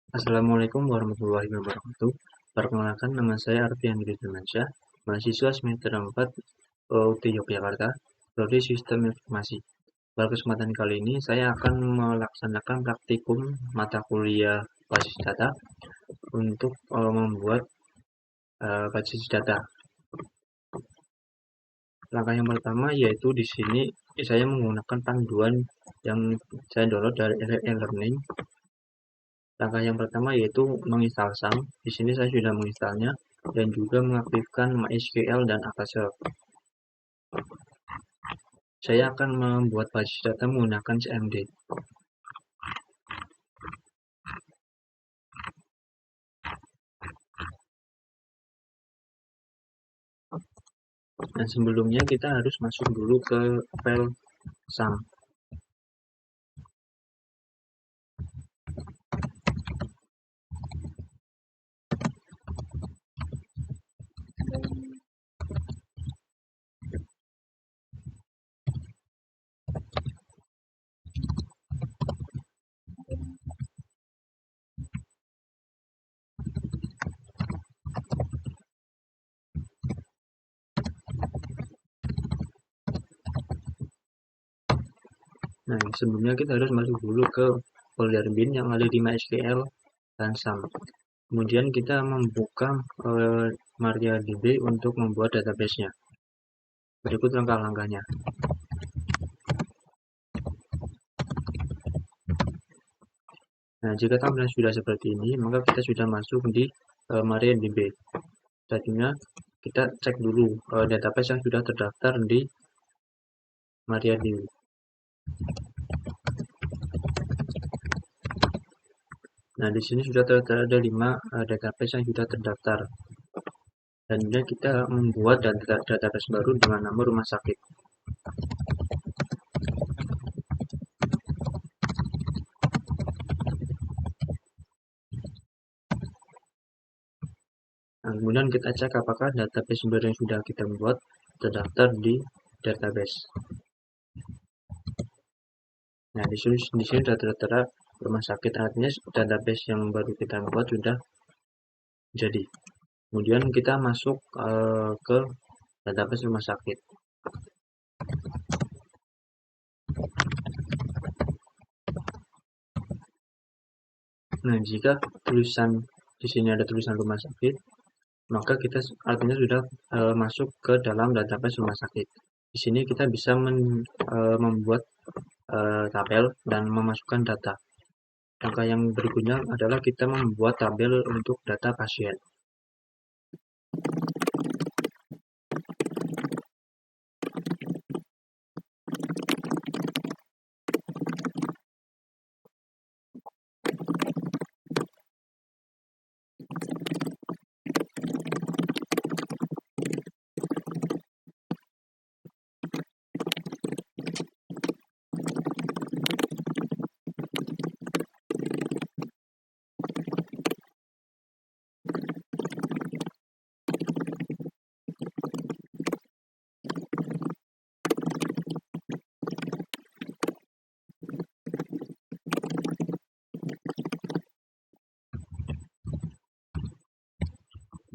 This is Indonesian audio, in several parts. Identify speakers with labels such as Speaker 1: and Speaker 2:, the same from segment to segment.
Speaker 1: Assalamualaikum warahmatullahi wabarakatuh. Perkenalkan, nama saya Arfian Dwi Firmansyah, mahasiswa semester 4 UT Yogyakarta, Prodi Sistem Informasi. Pada kesempatan kali ini, saya akan melaksanakan praktikum mata kuliah basis data untuk membuat basis data. Langkah yang pertama yaitu di sini saya menggunakan panduan yang saya download dari e-learning. Langkah yang pertama yaitu menginstal SAM. Di sini saya sudah menginstalnya dan juga mengaktifkan MySQL dan Apache. Saya akan membuat basis data menggunakan CMD. Dan sebelumnya kita harus masuk dulu ke file SAM. Nah, sebelumnya kita harus masuk dulu ke folder bin yang ada di MySQL dan SAM. Kemudian kita membuka MariaDB untuk membuat database-nya. Berikut langkah-langkahnya. Nah, jika tampilan sudah seperti ini, maka kita sudah masuk di MariaDB. Selanjutnya, kita cek dulu database yang sudah terdaftar di MariaDB. Nah, di sini sudah ada 5 database yang sudah terdaftar. Dan kemudian kita membuat database baru dengan nama rumah sakit. Nah, kemudian kita cek apakah database baru yang sudah kita buat terdaftar di database. Nah, di sini sudah tertera rumah sakit, artinya database yang baru kita buat sudah jadi. Kemudian kita masuk ke database rumah sakit. Nah, jika tulisan di sini ada tulisan rumah sakit, maka kita artinya sudah masuk ke dalam database rumah sakit. Di sini kita bisa membuat tabel dan memasukkan data. Langkah yang berikutnya adalah kita membuat tabel untuk data pasien.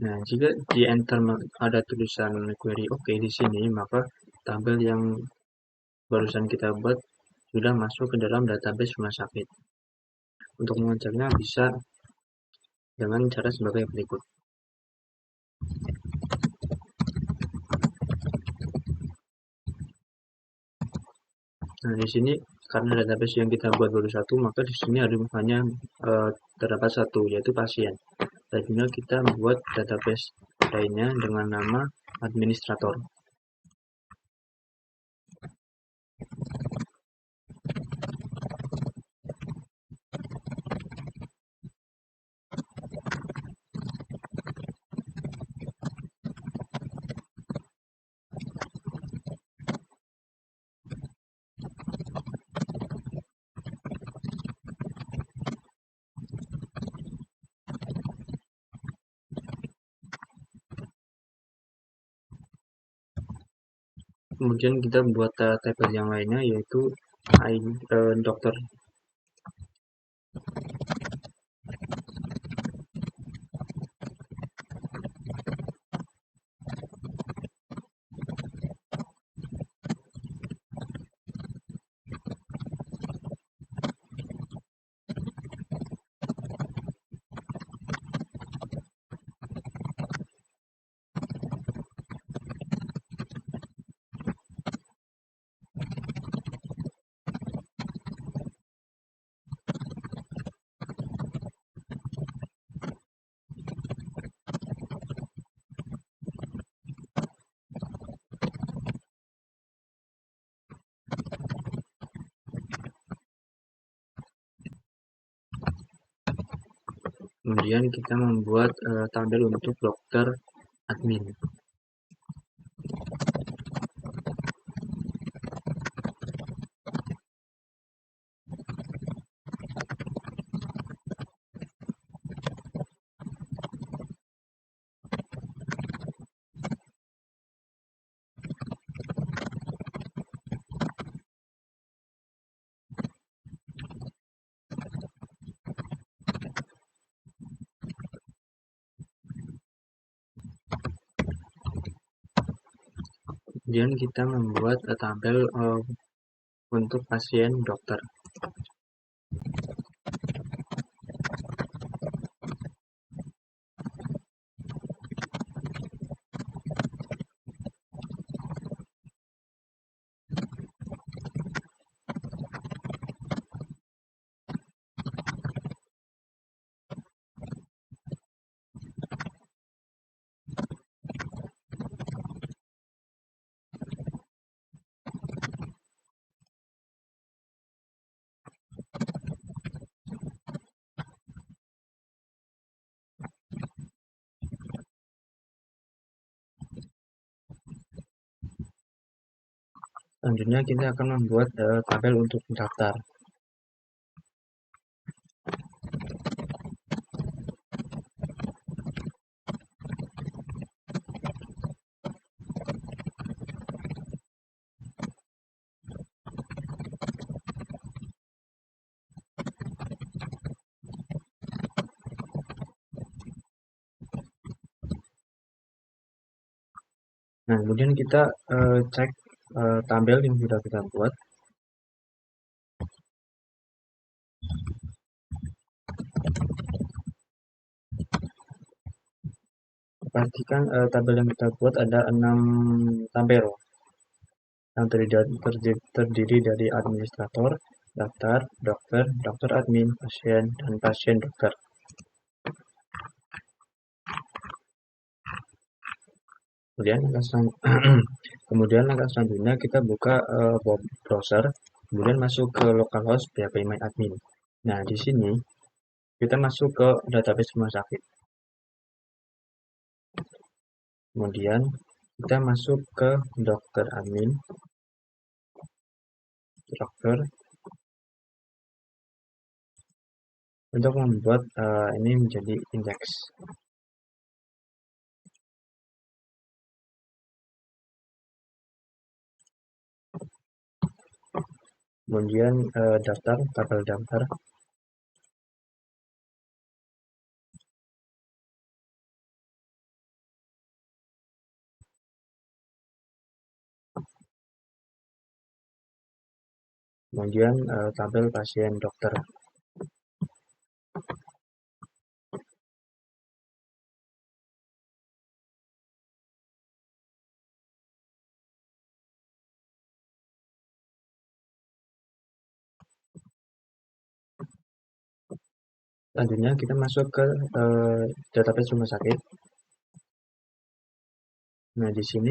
Speaker 1: Nah, jika di enter ada tulisan query OK di sini, maka tabel yang barusan kita buat sudah masuk ke dalam database rumah sakit. Untuk mengeceknya bisa dengan cara sebagai berikut. Nah, di sini karena database yang kita buat baru satu, maka di sini hanya terdapat satu, yaitu pasien. Selanjutnya kita buat database lainnya dengan nama administrator. Kemudian kita buat tabel yang lainnya yaitu dokter. Kemudian kita membuat tabel untuk dokter admin. Kemudian kita membuat tabel untuk pasien dokter. Selanjutnya kita akan membuat tabel untuk daftar. Nah, kemudian kita cek tabel yang sudah kita buat. Pastikan tabel yang kita buat ada 6 tabel yang terdiri dari administrator, daftar, dokter, dokter admin, pasien, dan pasien dokter. Kemudian langkah selanjutnya kita buka browser, kemudian masuk ke localhost PHP MyAdmin. Nah, di sini kita masuk ke database rumah sakit. Kemudian kita masuk ke dokter admin, dokter, untuk membuat ini menjadi indeks. Kemudian daftar, tabel daftar. Kemudian tabel pasien dokter. Selanjutnya kita masuk ke database rumah sakit. Nah, di sini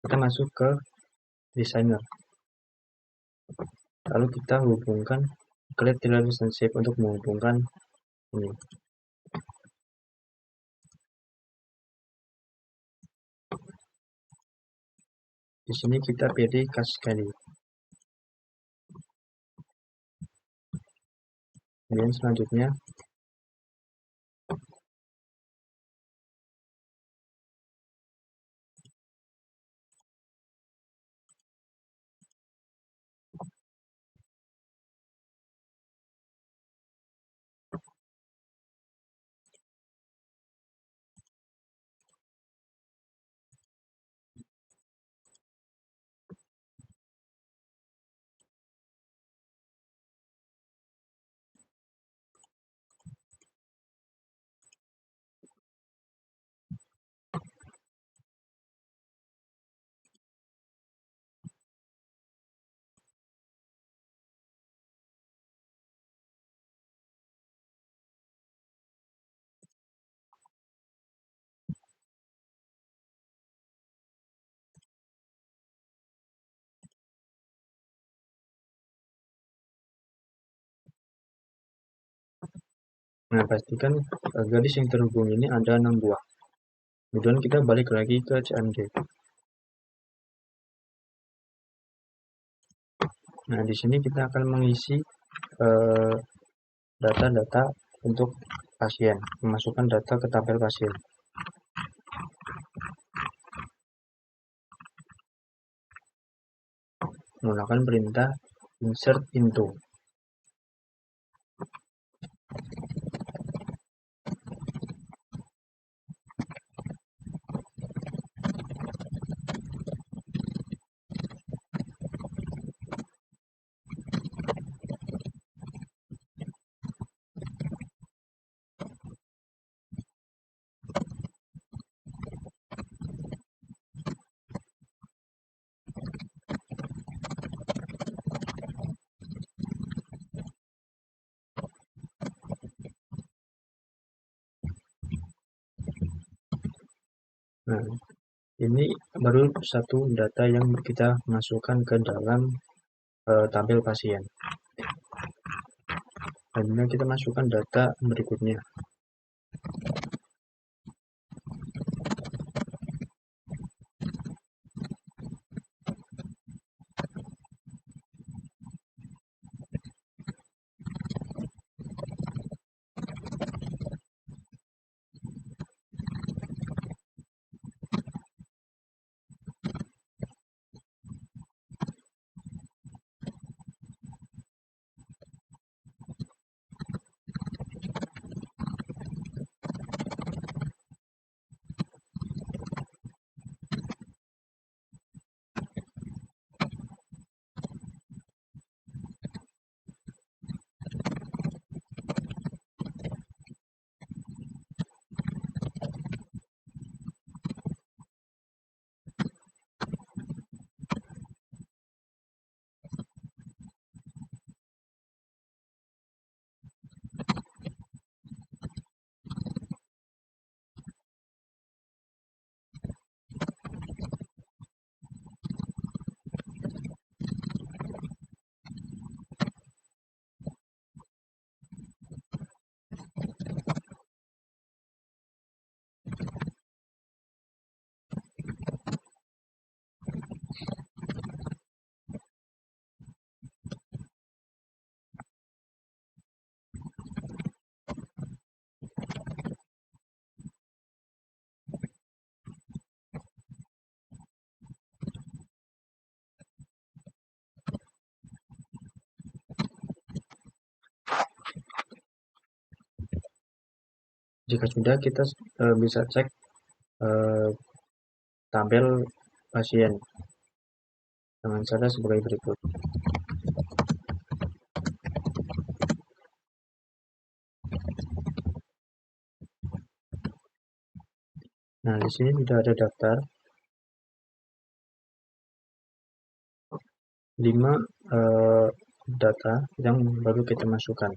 Speaker 1: kita masuk ke designer. Lalu kita hubungkan create relationship untuk menghubungkan ini. Di sini kita pilih case study. Kemudian selanjutnya Nah, pastikan garis yang terhubung ini ada 6 buah. Kemudian kita balik lagi ke CMD. Nah, di sini kita akan mengisi data-data untuk pasien, memasukkan data ke tabel pasien. Menggunakan perintah insert into. Nah, ini baru satu data yang kita masukkan ke dalam tabel pasien. Kemudian kita masukkan data berikutnya. Jika sudah, kita bisa cek tabel pasien dengan cara sebagai berikut. Nah, di sini sudah ada daftar 5 data yang baru kita masukkan.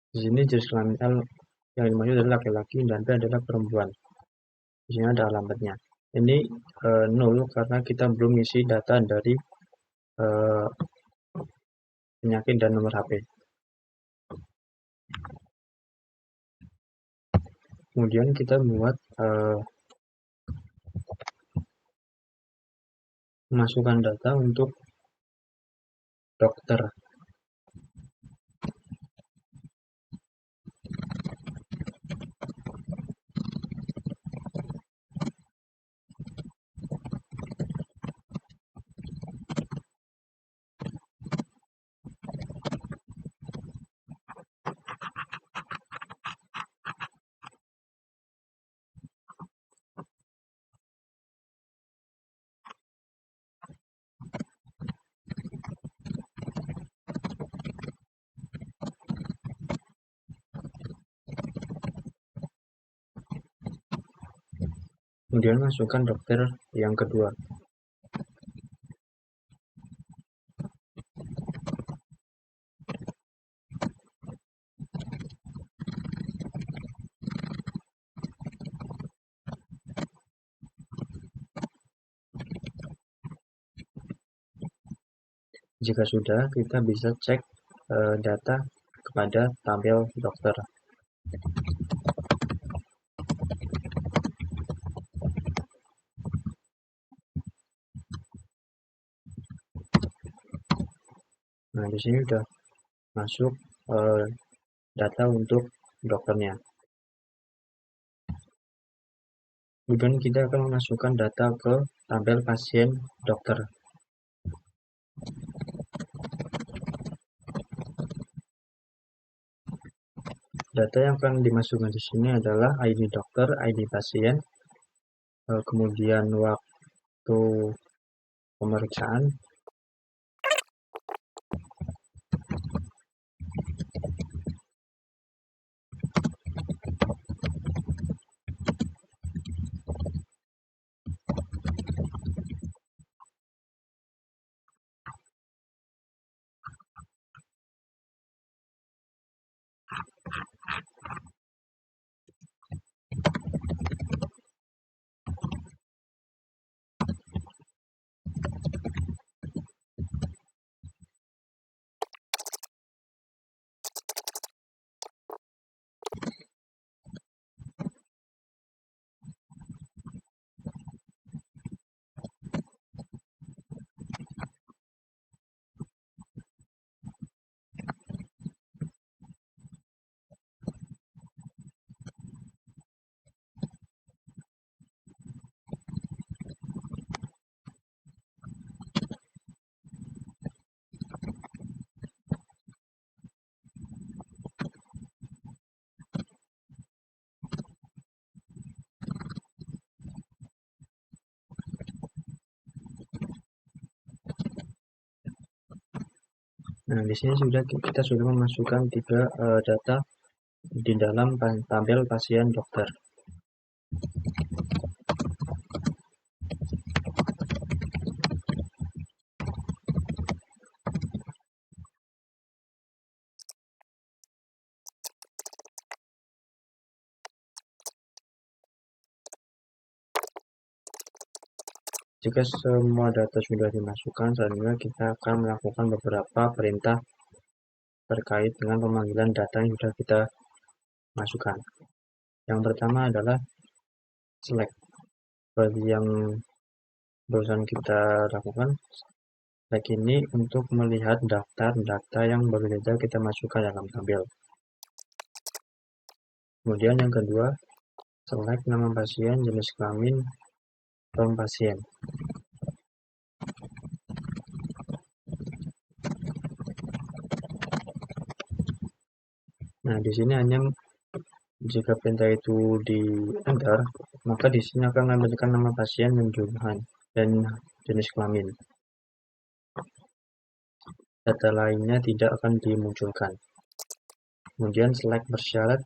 Speaker 1: Di sini jenis kelamin L yang dimaksud adalah laki-laki dan B adalah perempuan. Di sini ada alamatnya. Ini 0 karena kita belum isi data dari penyakit dan nomor HP. Kemudian kita buat masukkan data untuk dokter. Kemudian masukkan dokter yang kedua. Jika sudah, kita bisa cek data kepada tabel dokter. Nah, di sini sudah masuk data untuk dokternya. Kemudian kita akan memasukkan data ke tabel pasien dokter. Data yang akan dimasukkan di sini adalah ID dokter, ID pasien, kemudian waktu pemeriksaan, Nah, di sini kita sudah memasukkan 3 data di dalam tabel pasien dokter. Jika semua data sudah dimasukkan, selanjutnya kita akan melakukan beberapa perintah terkait dengan pemanggilan data yang sudah kita masukkan. Yang pertama adalah select. Bagi yang barusan kita lakukan, select ini untuk melihat daftar data yang berbeda kita masukkan dalam tabel. Kemudian yang kedua, select nama pasien, jenis kelamin, form pasien. Nah, di sini hanya jika perintah itu di enter, maka di sini akan menampilkan nama pasien dan jenis kelamin. Data lainnya tidak akan dimunculkan. Kemudian select bersyarat.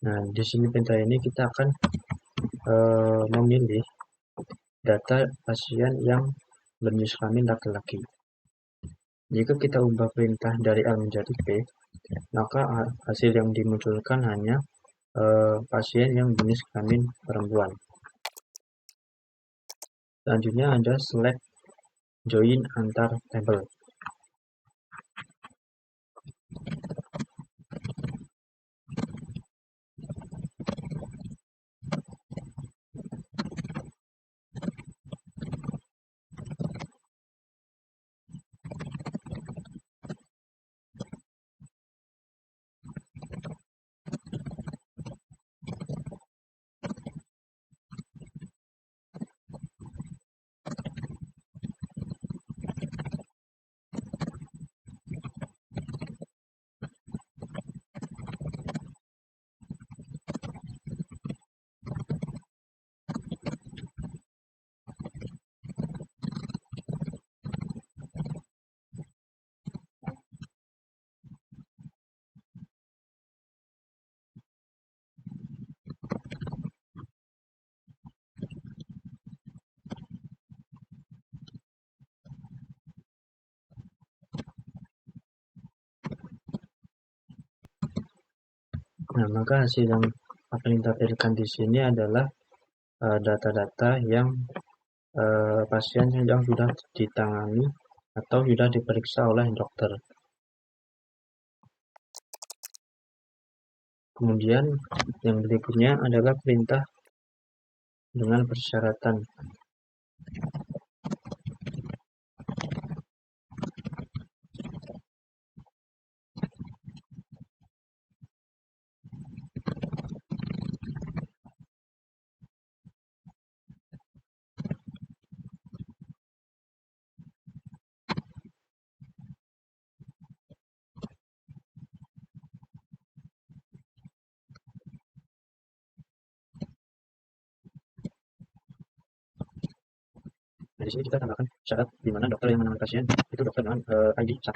Speaker 1: Nah, di sini perintah ini kita akan memilih data pasien yang berjenis kelamin laki-laki. Jika kita ubah perintah dari A menjadi B, maka hasil yang dimunculkan hanya pasien yang jenis kelamin perempuan. Selanjutnya ada select join antar tabel. Nah, maka hasil yang akan ditampilkan di sini adalah data-data yang pasien yang sudah ditangani atau sudah diperiksa oleh dokter. Kemudian yang berikutnya adalah perintah dengan persyaratan. Nah, di sini kita tambahkan syarat di mana dokter yang menangani pasien itu dokter dengan ID 1.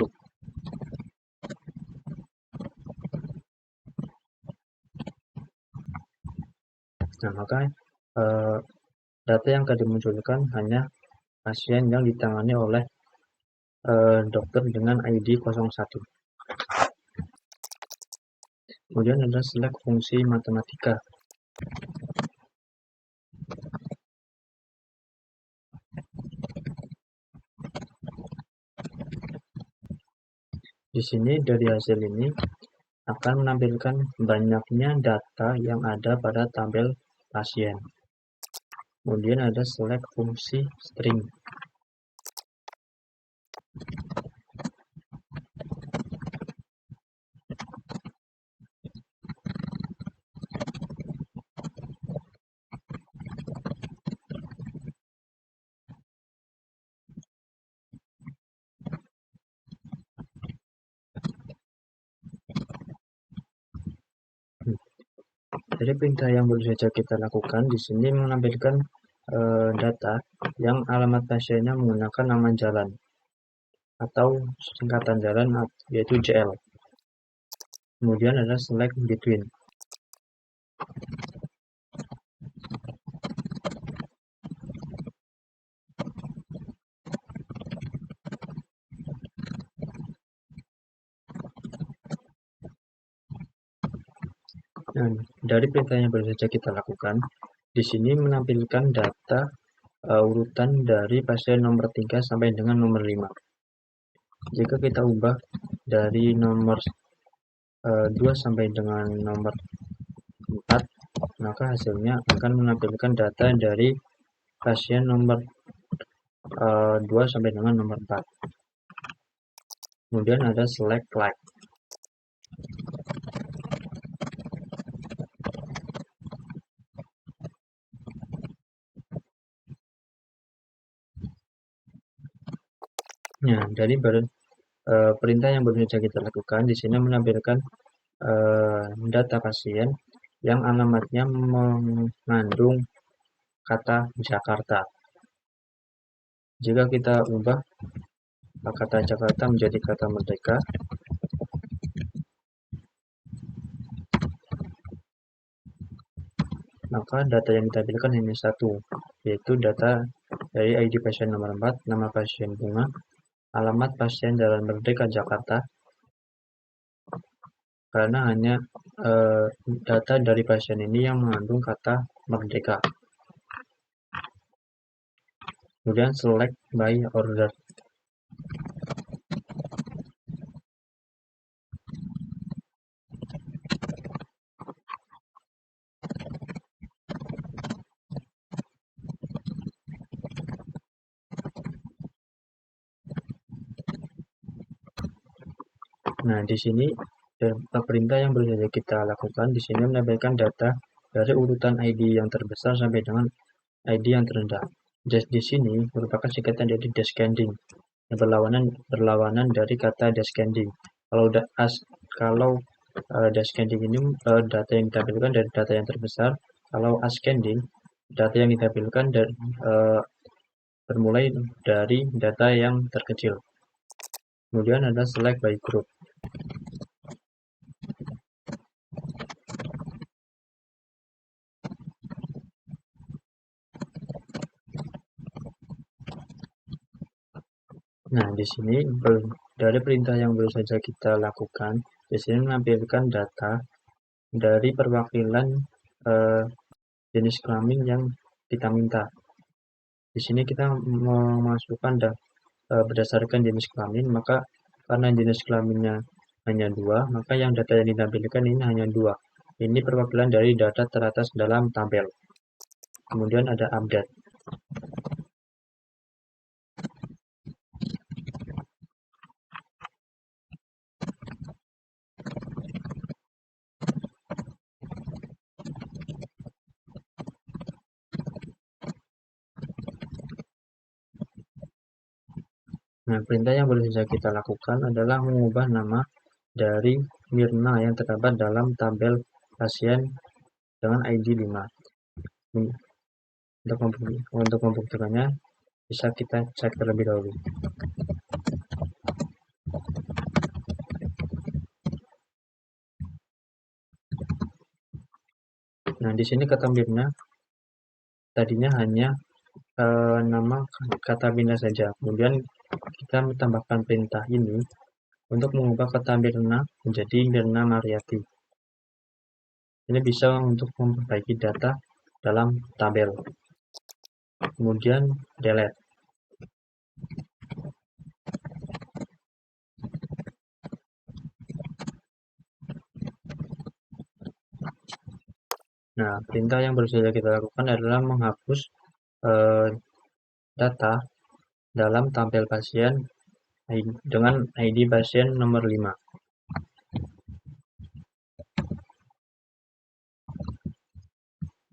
Speaker 1: Nah, maka data yang akan dimunculkan hanya pasien yang ditangani oleh dokter dengan ID 01. Kemudian ada select fungsi matematika. Di sini dari hasil ini akan menampilkan banyaknya data yang ada pada tabel pasien. Kemudian ada select fungsi string. Jadi perintah yang baru saja kita lakukan di sini menampilkan data yang alamat pasiennya menggunakan nama jalan atau singkatan jalan yaitu JL. Kemudian ada select between. Nah, dari perintah yang baru saja kita lakukan, di sini menampilkan data urutan dari pasien nomor 3 sampai dengan nomor 5. Jika kita ubah dari nomor 2 sampai dengan nomor 4, maka hasilnya akan menampilkan data dari pasien nomor 2 sampai dengan nomor 4. Kemudian ada select like. Nah, dari perintah yang baru saja kita lakukan di sini menampilkan data pasien yang alamatnya mengandung kata Jakarta. Jika kita ubah kata Jakarta menjadi kata Merdeka, maka data yang ditampilkan hanya satu, yaitu data dari ID pasien nomor 4, nama pasien Bunga, alamat pasien Jalan Merdeka Jakarta, karena hanya data dari pasien ini yang mengandung kata Merdeka. Kemudian select by order. Nah, di sini perintah yang baru saja kita lakukan di sini menampilkan data dari urutan ID yang terbesar sampai dengan ID yang terendah. Di sini merupakan singkatan dari descending, yang berlawanan dari kata descending. Kalau descending ini data yang ditampilkan dari data yang terbesar, kalau ascending data yang ditampilkan bermulai dari data yang terkecil. Kemudian ada select by group. Nah, di sini dari perintah yang baru saja kita lakukan, di sini menampilkan data dari perwakilan jenis kelamin yang kita minta. Di sini kita memasukkan berdasarkan jenis kelamin, maka karena jenis kelaminnya hanya dua, maka yang data yang ditampilkan ini hanya dua. Ini perwakilan dari data teratas dalam tabel. Kemudian ada update. Nah, perintah yang boleh saja kita lakukan adalah mengubah nama dari Mirna yang terdapat dalam tabel pasien dengan ID 5. Untuk membuktikannya, bisa kita cek terlebih dahulu. Nah, di sini kata Mirna tadinya hanya nama kata Mirna saja. Kemudian kita menambahkan perintah ini untuk mengubah kata Mirna menjadi Mirna Mariati. Ini bisa untuk memperbaiki data dalam tabel. Kemudian delete. Nah, perintah yang baru saja kita lakukan adalah menghapus data dalam tabel pasien dengan ID pasien nomor 5.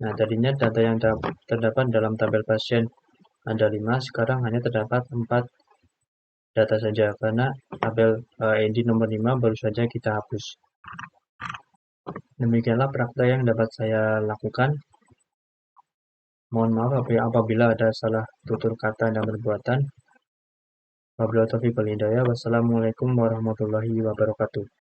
Speaker 1: Nah, tadinya data yang terdapat dalam tabel pasien ada 5, sekarang hanya terdapat 4 data saja karena tabel ID nomor 5 baru saja kita hapus. Demikianlah praktek yang dapat saya lakukan. Mohon maaf apabila ada salah tutur kata dan perbuatan. Wabillahi taufiq wal hidayah. Wassalamualaikum warahmatullahi wabarakatuh.